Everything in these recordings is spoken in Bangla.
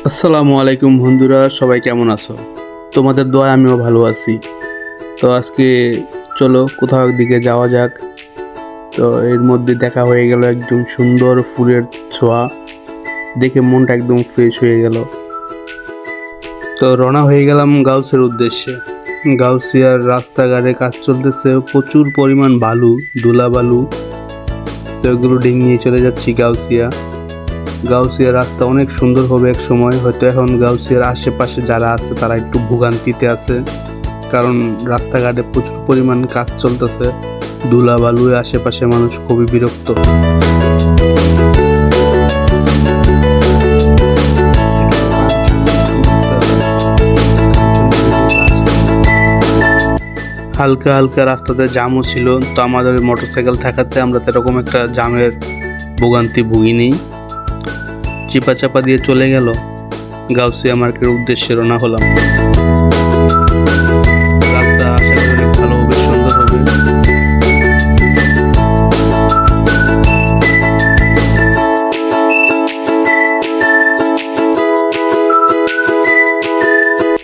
আসসালামু আলাইকুম বন্ধুরা, সবাই কেমন আছো? তোমাদের দোয়ায় আমিও ভালো আছি। তো আজকে চলো কোথাও একদিকে যাওয়া যাক। তো এর মধ্যে দেখা হয়ে গেল একদম সুন্দর ফুলের ছোঁয়া, দেখে মনটা একদম ফ্রেশ হয়ে গেল। তো রওনা হয়ে গেলাম গাউসের উদ্দেশ্যে। গাউসিয়ার রাস্তাঘাটে কাজ চলতেছে, প্রচুর পরিমাণ বালু, ধুলা বালু। তো এগুলো ডিঙিয়ে চলে যাচ্ছি গাউসিয়া রাস্তা অনেক সুন্দর হবে এক সময়। হয়তো এখন গাউসিয়ার আশেপাশে যারা আছে তারা একটু ভোগান্তিতে আছে, কারণ রাস্তাঘাটে প্রচুর পরিমাণ কাজ চলতেছে, ধুলা বালুয়ে আশেপাশে মানুষ খুবই বিরক্ত। হালকা হালকা রাস্তাতে জামও ছিল, তো আমাদের মোটরসাইকেল থাকাতে আমরা এরকম একটা জামের ভোগান্তি ভুগিনি। চিপা চাপা দিয়ে চলে গেল গাউসিয়া মার্কেটের উদ্দেশ্যে রওনা হলাম। রাস্তা আশা করি অনেক ভালো হবে, সুন্দর হবে।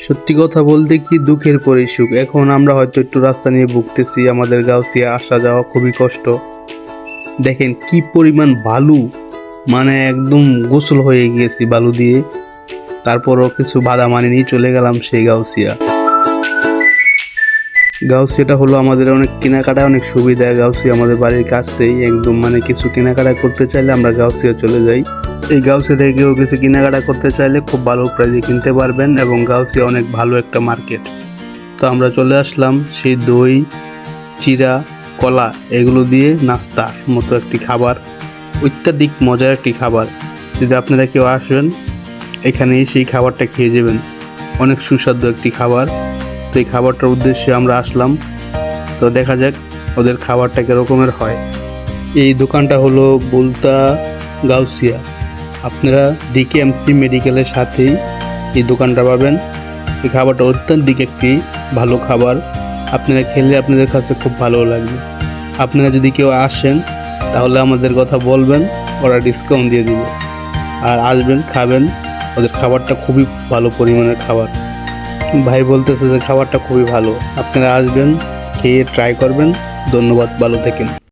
সত্যি কথা বলতে কি, দুঃখের পরেই সুখ। এখন আমরা হয়তো একটু রাস্তা নিয়ে ভুগতেছি, আমাদের গাউসিয়া আসা যাওয়া খুবই কষ্ট। দেখেন কি পরিমাণ বালু, মানে একদম গোসল হয়ে গিয়েছি বালু দিয়ে। তারপরও কিছু বাধা মানিনি, চলে গেলাম সেই গাউসিয়াটা হলো আমাদের অনেক কেনাকাটা অনেক সুবিধা। গাউসিয়া আমাদের বাড়ির কাছেই একদম, মানে কিছু কেনাকাটা করতে চাইলে আমরা গাউসিয়া চলে যাই। এই গাউসিয়া থেকেও কিছু কেনাকাটা করতে চাইলে খুব ভালো প্রাইসে কিনতে পারবেন, এবং গাউসিয়া অনেক ভালো একটা মার্কেট। তো আমরা চলে আসলাম সেই দই, চিরা, কলা এগুলো দিয়ে নাস্তার মতো একটি খাবার, অত্যাধিক মজার একটি খাবার। যদি আপনারা কেউ আসেন এখানে সেই খাবারটা খেয়ে যাবেন, অনেক সুস্বাদু একটি খাবার। তো এই খাবারটার উদ্দেশ্যে আমরা আসলাম। তো দেখা যাক ওদের খাবারটা কীরকমের হয়। এই দোকানটা হলো বুলতা গাউসিয়া। আপনারা ডিকেএমসি মেডিকেলের সাথেই এই দোকানটা পাবেন। এই খাবারটা অত্যধিক একটি ভালো খাবার, আপনারা খেলে আপনাদের কাছে খুব ভালো লাগবে। আপনারা যদি কেউ আসেন তাহলে আমাদের কথা বলবেন, ওরা ডিসকাউন্ট দিয়ে দিবে। আর আসবেন, খাবেন, ওদের খাবারটা খুবই ভালো পরিমাণের খাবার। ভাই বলতেছে যে খাবারটা খুবই ভালো, আপনারা আসবেন, খেয়ে ট্রাই করবেন। ধন্যবাদ, ভালো থাকেন।